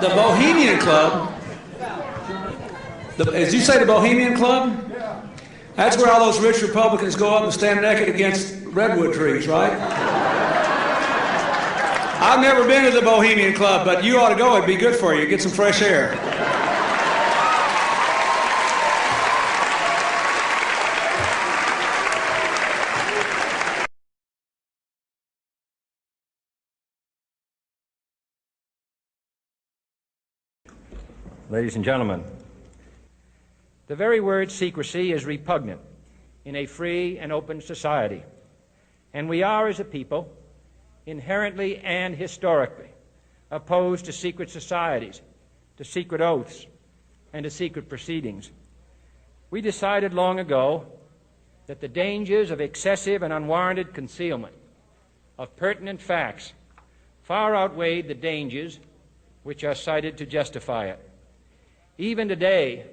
The Bohemian Club. Did you say the Bohemian Club? That's where all those rich Republicans go up and stand naked against redwood trees, right? I've never been to the Bohemian Club, but you ought to go. It'd be good for you. Get some fresh air. Ladies and gentlemen, the very word secrecy is repugnant in a free and open society, and we are, as a people, inherently and historically opposed to secret societies, to secret oaths, and to secret proceedings. We decided long ago that the dangers of excessive and unwarranted concealment of pertinent facts far outweighed the dangers which are cited to justify it. Even today,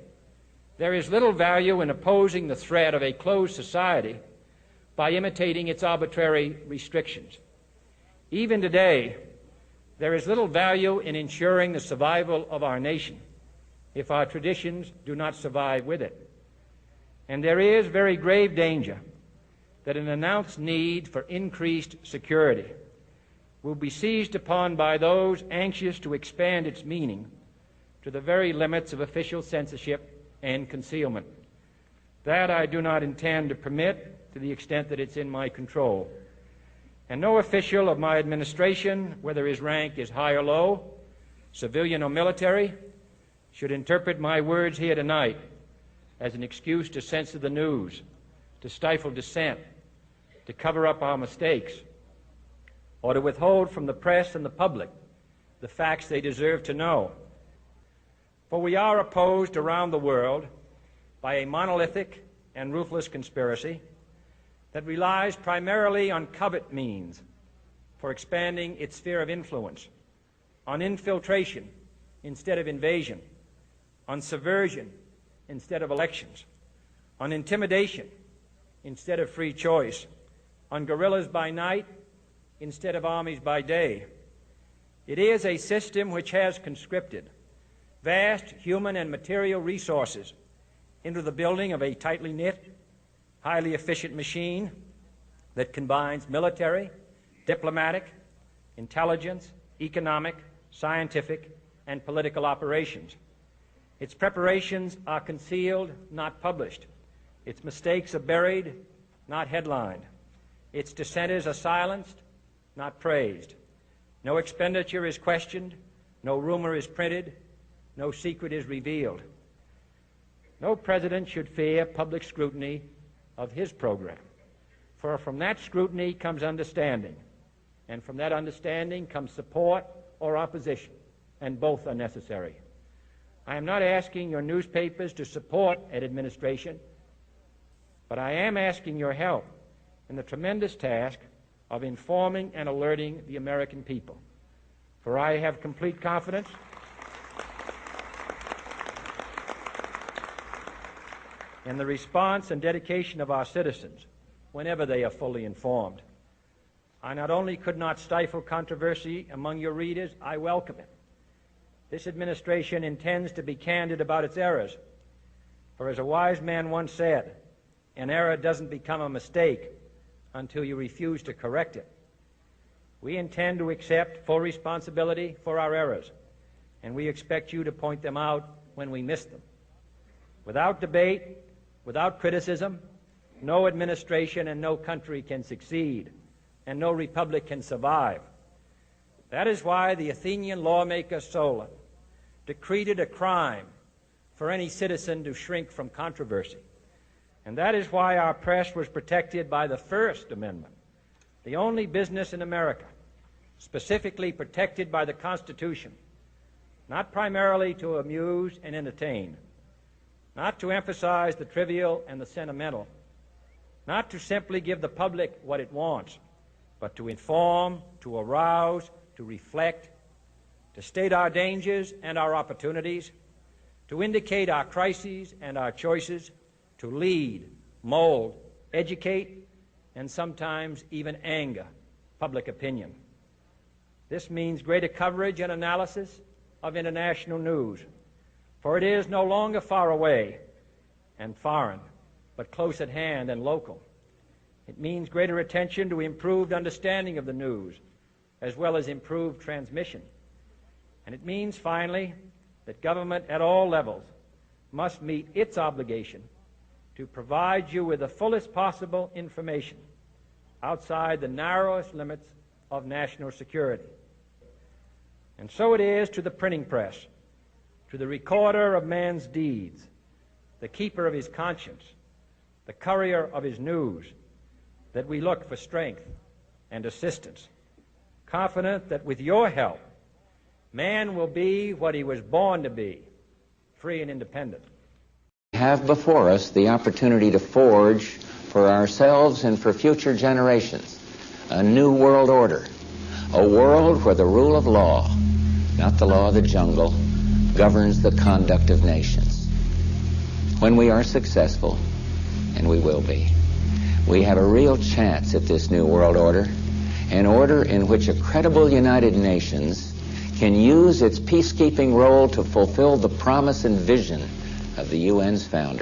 there is little value in opposing the threat of a closed society by imitating its arbitrary restrictions. Even today, there is little value in ensuring the survival of our nation if our traditions do not survive with it. And there is very grave danger that an announced need for increased security will be seized upon by those anxious to expand its meaning to the very limits of official censorship and concealment. That I do not intend to permit to the extent that it's in my control. And no official of my administration, whether his rank is high or low, civilian or military, should interpret my words here tonight as an excuse to censor the news, to stifle dissent, to cover up our mistakes, or to withhold from the press and the public the facts they deserve to know. For we are opposed around the world by a monolithic and ruthless conspiracy that relies primarily on covert means for expanding its sphere of influence, on infiltration instead of invasion, on subversion instead of elections, on intimidation instead of free choice, on guerrillas by night instead of armies by day. It is a system which has conscripted vast human and material resources into the building of a tightly knit, highly efficient machine that combines military, diplomatic, intelligence, economic, scientific, and political operations. Its preparations are concealed, not published. Its mistakes are buried, not headlined. Its dissenters are silenced, not praised. No expenditure is questioned, no rumor is printed, no secret is revealed. No president should fear public scrutiny of his program, for from that scrutiny comes understanding, and from that understanding comes support or opposition, and both are necessary. I am not asking your newspapers to support an administration, but I am asking your help in the tremendous task of informing and alerting the American people. For I have complete confidence in the response and dedication of our citizens whenever they are fully informed. I not only could not stifle controversy among your readers, I welcome it. This administration intends to be candid about its errors. For as a wise man once said, an error doesn't become a mistake until you refuse to correct it. We intend to accept full responsibility for our errors, and we expect you to point them out when we miss them. Without debate, without criticism, no administration and no country can succeed, and no republic can survive. That is why the Athenian lawmaker Solon decreed it a crime for any citizen to shrink from controversy. And that is why our press was protected by the First Amendment, the only business in America specifically protected by the Constitution, not primarily to amuse and entertain, not to emphasize the trivial and the sentimental, not to simply give the public what it wants, but to inform, to arouse, to reflect, to state our dangers and our opportunities, to indicate our crises and our choices, to lead, mold, educate, and sometimes even anger public opinion. This means greater coverage and analysis, of international news, for it is no longer far away and foreign, but close at hand and local. It means greater attention to improved understanding of the news, as well as improved transmission. And it means, finally, that government at all levels must meet its obligation to provide you with the fullest possible information outside the narrowest limits of national security. And so it is to the printing press, to the recorder of man's deeds, the keeper of his conscience, the courier of his news, that we look for strength and assistance, confident that with your help, man will be what he was born to be, free and independent. We have before us the opportunity to forge for ourselves and for future generations a new world order, a world where the rule of law, not the law of the jungle, governs the conduct of nations. When we are successful, and we will be, we have a real chance at this new world order, an order in which a credible United Nations can use its peacekeeping role to fulfill the promise and vision of the UN's founder.